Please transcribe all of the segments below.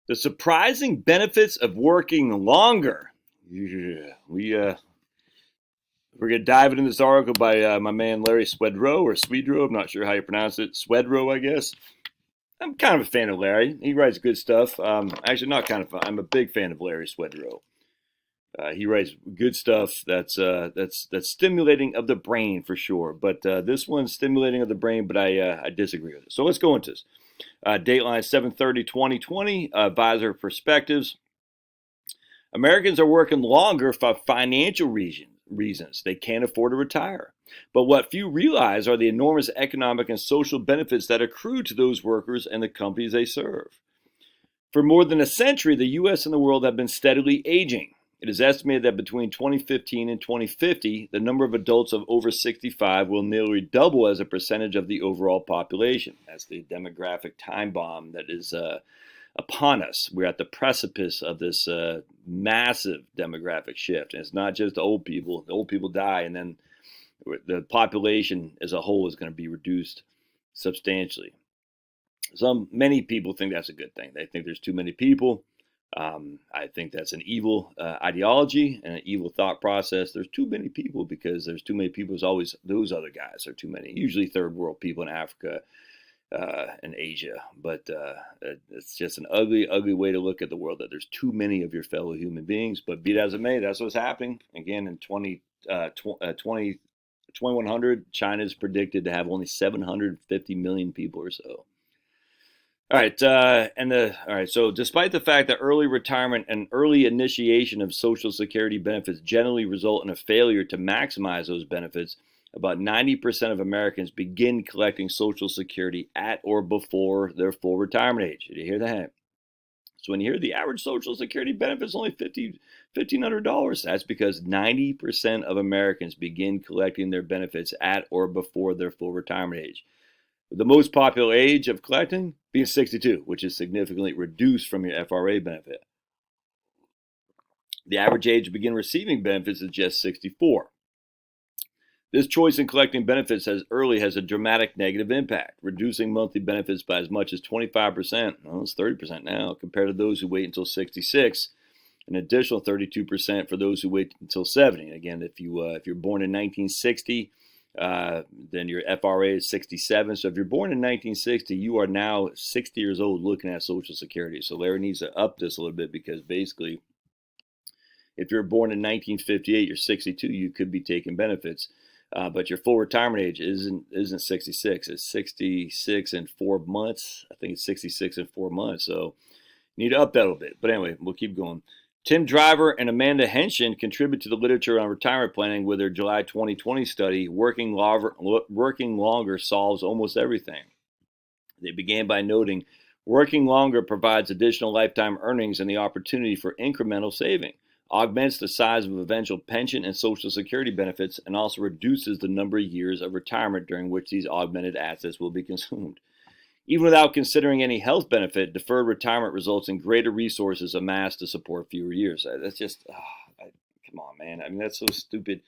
The surprising benefits of working longer. Yeah, we're going to dive into this article by my man Larry Swedroe, or Swedroe. I'm not sure how you pronounce it. Swedroe, I guess. I'm kind of a fan of Larry. He writes good stuff. Actually, not kind of. I'm a big fan of Larry Swedroe. He writes good stuff that's stimulating of the brain for sure. But this one's stimulating of the brain, but I disagree with it. So let's go into this. Dateline 7/30/2020. Advisor perspectives. Americans are working longer for financial reasons. They can't afford to retire. But what few realize are the enormous economic and social benefits that accrue to those workers and the companies they serve. For more than a century, the U.S. and the world have been steadily aging. It is estimated that between 2015 and 2050, the number of adults of over 65 will nearly double as a percentage of the overall population. That's the demographic time bomb that is upon us. We're at the precipice of this massive demographic shift. And it's not just the old people. The old people die, and then the population as a whole is going to be reduced substantially. Many people think that's a good thing. They think there's too many people. I think that's an evil ideology and an evil thought process. There's too many people because there's too many people. There's always those other guys are too many. Usually third world people in Africa and Asia. But it's just an ugly, ugly way to look at the world, that there's too many of your fellow human beings. But be it as it may, that's what's happening. Again, in 2100, China is predicted to have only 750 million people or so. All right, So, despite the fact that early retirement and early initiation of Social Security benefits generally result in a failure to maximize those benefits, about 90% of Americans begin collecting Social Security at or before their full retirement age. Did you hear that? So when you hear the average Social Security benefit is only $1,500, that's because 90% of Americans begin collecting their benefits at or before their full retirement age. The most popular age of collecting being 62, which is significantly reduced from your FRA benefit. The average age to begin receiving benefits is just 64. This choice in collecting benefits as early has a dramatic negative impact, reducing monthly benefits by as much as 25%, well, it's 30% now, compared to those who wait until 66, an additional 32% for those who wait until 70. Again, if you're born in 1960, then your FRA is 67. So if you're born in 1960, you are now 60 years old looking at Social Security. So Larry needs to up this a little bit, because basically, if you're born in 1958, you're 62, you could be taking benefits. But your full retirement age isn't 66. It's 66 and 4 months. I think it's 66 and 4 months. So you need to up that a little bit. But anyway, we'll keep going. Tim Driver and Amanda Henshin contribute to the literature on retirement planning with their July 2020 study, Working Longer Solves Almost Everything. They began by noting, working longer provides additional lifetime earnings and the opportunity for incremental saving, augments the size of eventual pension and Social Security benefits, and also reduces the number of years of retirement during which these augmented assets will be consumed. Even without considering any health benefit, deferred retirement results in greater resources amassed to support fewer years. That's just, come on, man. I mean, that's so stupid.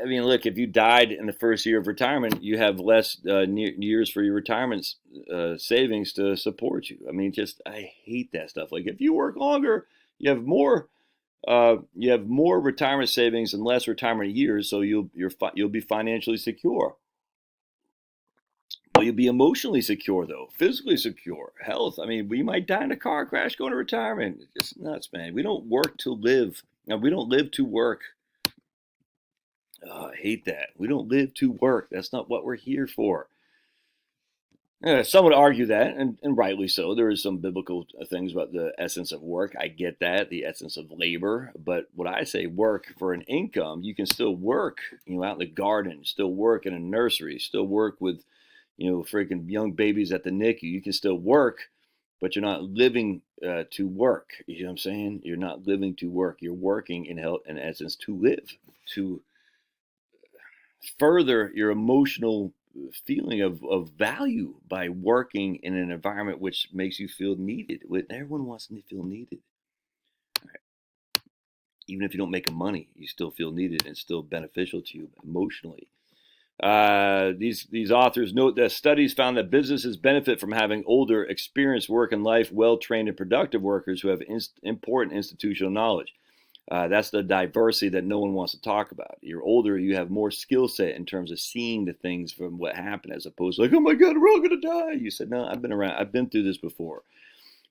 I mean, look, if you died in the first year of retirement, you have less years for your retirement savings to support you. I mean, I hate that stuff. Like, if you work longer, you have more retirement savings and less retirement years, so you'll be financially secure. Will you be emotionally secure, though? Physically secure? Health? I mean, we might die in a car crash going to retirement. It's just nuts, man. We don't work to live. Now, we don't live to work. Oh, I hate that. We don't live to work. That's not what we're here for. Some would argue that, and rightly so. There is some biblical things about the essence of work. I get that, the essence of labor. But what I say, work for an income, you can still work, out in the garden, still work in a nursery, still work with, freaking young babies at the NICU. You can still work, but you're not living to work. You know what I'm saying? You're not living to work. You're working in essence to live, to further your emotional feeling of value by working in an environment which makes you feel needed. Everyone wants to feel needed. Right. Even if you don't make money, you still feel needed, and it's still beneficial to you emotionally. These authors note that studies found that businesses benefit from having older, experienced work and life, well-trained and productive workers who have important institutional knowledge. That's the diversity that no one wants to talk about. You're older, you have more skill set in terms of seeing the things from what happened, as opposed to like, oh my God, we're all gonna die. You said, no, I've been around, I've been through this before.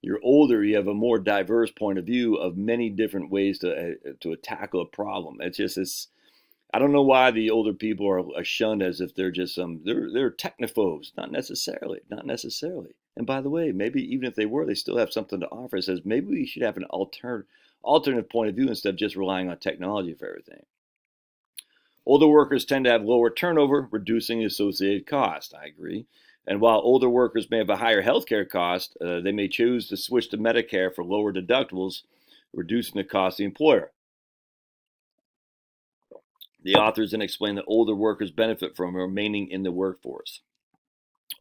You're older, you have a more diverse point of view of many different ways to tackle a problem. It's I don't know why the older people are shunned as if they're just they're technophobes. Not necessarily, not necessarily. And by the way, maybe even if they were, they still have something to offer. It says maybe we should have an alternative point of view instead of just relying on technology for everything. Older workers tend to have lower turnover, reducing the associated cost. I agree. And while older workers may have a higher healthcare cost, they may choose to switch to Medicare for lower deductibles, reducing the cost to the employer. The authors then explain that older workers benefit from remaining in the workforce.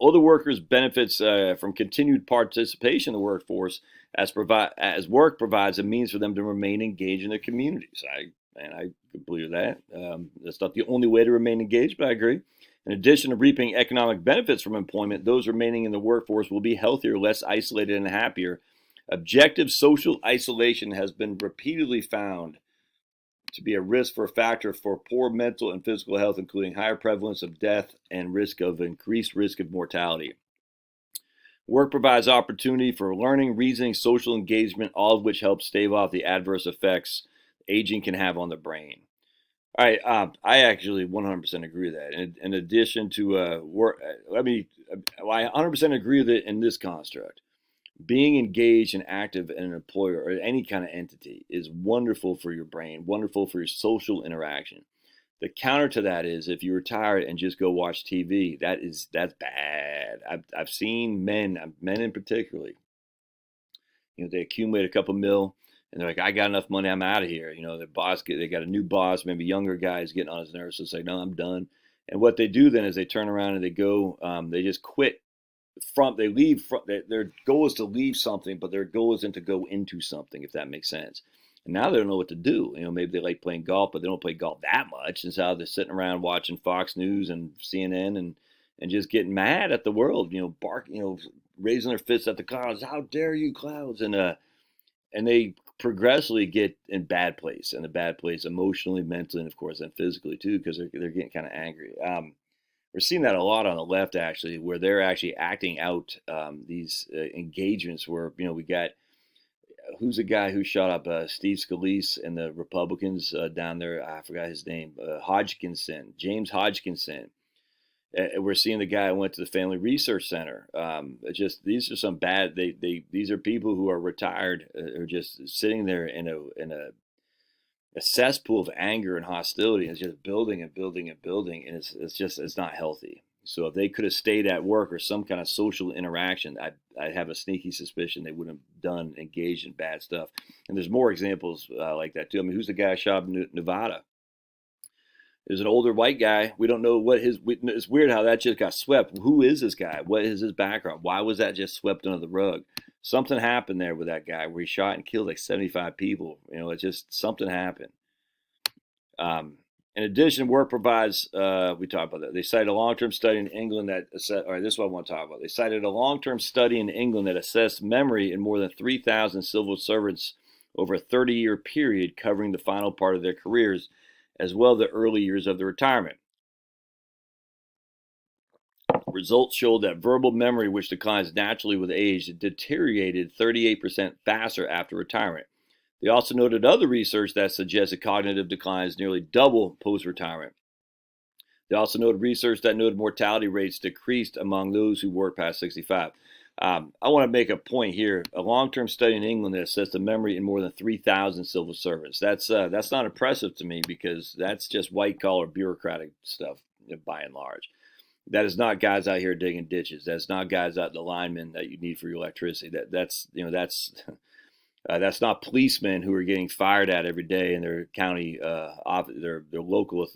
Older workers benefits from continued participation in the workforce as work provides a means for them to remain engaged in their communities. I believe that. That's not the only way to remain engaged, but I agree. In addition to reaping economic benefits from employment, those remaining in the workforce will be healthier, less isolated, and happier. Objective social isolation has been repeatedly found to be a risk for a factor for poor mental and physical health, including higher prevalence of death and increased risk of mortality. Work provides opportunity for learning, reasoning, social engagement, all of which helps stave off the adverse effects aging can have on the brain. All right, I actually 100% agree with that. In addition to work, I 100% agree with it in this construct. Being engaged and active in an employer or any kind of entity is wonderful for your brain, wonderful for your social interaction. The counter to that is if you retire and just go watch TV, that's bad. I've seen men in particularly, they accumulate a couple mil and they're like, I got enough money, I'm out of here. Their boss, they got a new boss, maybe younger guys getting on his nerves, so say, no, I'm done. And what they do then is they turn around and they go, they just quit. They leave. Their goal is to leave something, but their goal isn't to go into something, if that makes sense. And now they don't know what to do. Maybe they like playing golf, but they don't play golf that much. And so they're sitting around watching Fox News and CNN and just getting mad at the world. Raising their fists at the clouds. How dare you, clouds? And they progressively get in bad place, emotionally, mentally, and of course, then physically too, because they're getting kind of angry. We're seeing that a lot on the left, actually, where they're actually acting out these engagements where, we got, who's the guy who shot up Steve Scalise and the Republicans down there? I forgot his name. James Hodgkinson. We're seeing the guy who went to the Family Research Center. These are some bad, these are people who are retired, are just sitting there in a cesspool of anger and hostility, and it's just building and building and building, and it's not healthy. So if they could have stayed at work or some kind of social interaction, I have a sneaky suspicion they wouldn't have engaged in bad stuff. And there's more examples like that too. I mean, who's the guy shot in Nevada? There's an older white guy. We don't know what it's weird how that just got swept. Who is this guy? What is his background? Why was that just swept under the rug? Something happened there with that guy where he shot and killed like 75 people. It's just something happened. In addition, work provides, we talked about that. They cited a long-term study in England that assessed, all right, this is what I want to talk about. They cited a long-term study in England that assessed memory in more than 3,000 civil servants over a 30-year period covering the final part of their careers, as well as the early years of their retirement. Results showed that verbal memory, which declines naturally with age, deteriorated 38% faster after retirement. They also noted other research that suggested cognitive declines nearly double post-retirement. They also noted research that noted mortality rates decreased among those who worked past 65. I want to make a point here. A long-term study in England that assessed the memory in more than 3,000 civil servants. That's not impressive to me because that's just white-collar bureaucratic stuff by and large. That is not guys out here digging ditches. That's not guys out the linemen that you need for your electricity. That's not policemen who are getting fired at every day in their county their local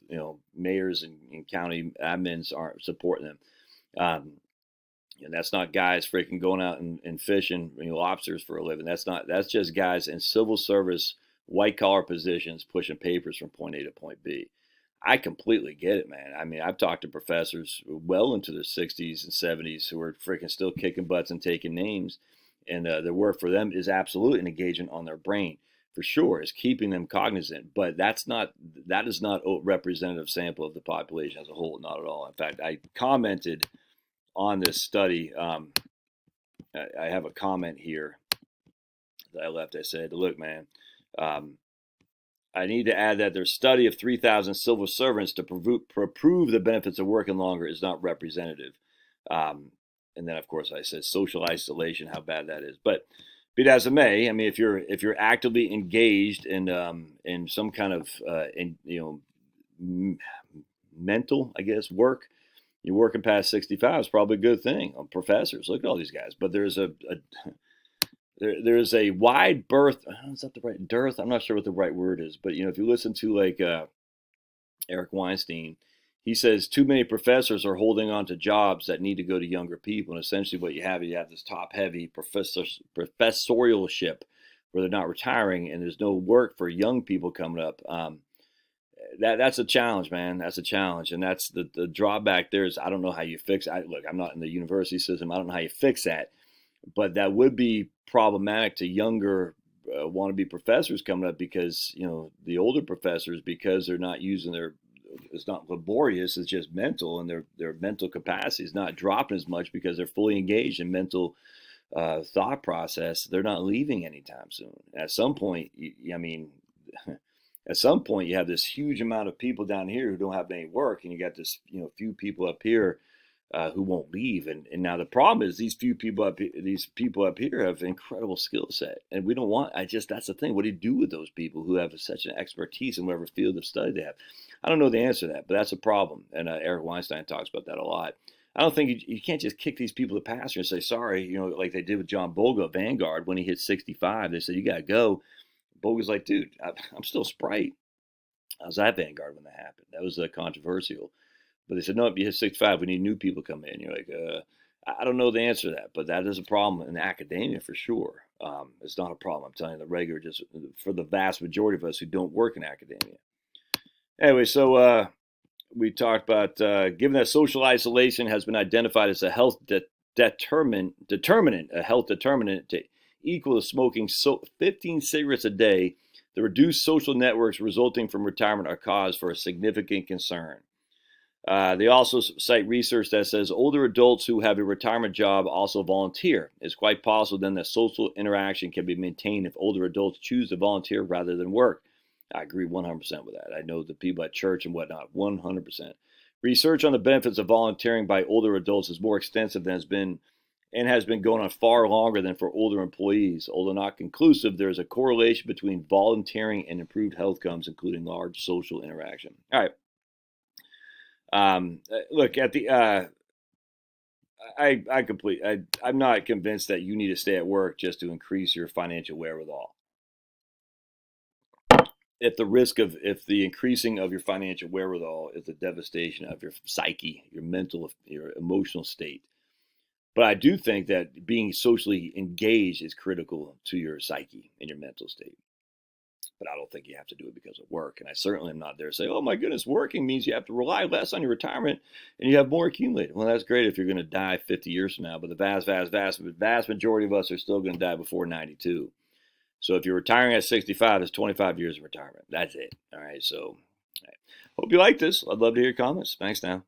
mayors and county admins aren't supporting them. And that's not guys freaking going out and fishing lobsters for a living. That's just guys in civil service white collar positions pushing papers from point A to point B. I completely get it, man. I mean, I've talked to professors well into their 60s and 70s who are freaking still kicking butts and taking names, and their work for them is absolutely an engagement on their brain for sure. Is keeping them cognizant, but that is not a representative sample of the population as a whole, not at all. In fact, I commented on this study. I have a comment here that I left. I said, "Look, man." I need to add that their study of 3,000 civil servants to prove the benefits of working longer is not representative. And then, of course, I said social isolation, how bad that is. But be it as it may, I mean, if you're actively engaged in some kind of mental, I guess, work, you're working past 65 is probably a good thing. Professors, look at all these guys. But there's there's a wide berth. Is that the right dearth? I'm not sure what the right word is, but if you listen to like Eric Weinstein, he says too many professors are holding on to jobs that need to go to younger people, and essentially what you have this top-heavy professorialship where they're not retiring, and there's no work for young people coming up. That's a challenge, man. That's a challenge, and that's the drawback. There is I don't know how you fix it. Look, I'm not in the university system. I don't know how you fix that. But that would be problematic to younger wannabe professors coming up because, the older professors, because they're not using it's not laborious, it's just mental, and their mental capacity is not dropping as much because they're fully engaged in mental thought process. They're not leaving anytime soon. At some point, at some point you have this huge amount of people down here who don't have any work, and you got this, few people up here who won't leave. And now the problem is these people up here have incredible skill set, and we don't want. That's the thing. What do you do with those people who have such an expertise in whatever field of study they have? I don't know the answer to that, but that's a problem. And Eric Weinstein talks about that a lot. I don't think you can't just kick these people to pasture and say sorry, like they did with John Bogle at Vanguard when he hit 65. They said you got to go. Bogle's like, dude, I'm still Sprite. I was at Vanguard when that happened. That was controversial. But they said, no, if you hit 65, we need new people come in. You're like, I don't know the answer to that, but that is a problem in academia for sure. It's not a problem, I'm telling you, just for the vast majority of us who don't work in academia. Anyway, so we talked about, given that social isolation has been identified as a health determinant to equal to smoking 15 cigarettes a day, the reduced social networks resulting from retirement are cause for a significant concern. They also cite research that says older adults who have a retirement job also volunteer. It's quite possible then that social interaction can be maintained if older adults choose to volunteer rather than work. I agree 100% with that. I know the people at church and whatnot, 100%. Research on the benefits of volunteering by older adults is more extensive than has been going on far longer than for older employees. Although not conclusive, there is a correlation between volunteering and improved health outcomes, including large social interaction. All right. Look at the I'm not convinced that you need to stay at work just to increase your financial wherewithal. If the increasing of your financial wherewithal is the devastation of your psyche, your mental, your emotional state. But I do think that being socially engaged is critical to your psyche and your mental state. But I don't think you have to do it because of work. And I certainly am not there to say, oh my goodness, working means you have to rely less on your retirement and you have more accumulated. Well, that's great if you're going to die 50 years from now, but the vast majority of us are still going to die before 92. So if you're retiring at 65, it's 25 years of retirement. That's it. All right. So hope you like this. I'd love to hear your comments. Thanks now.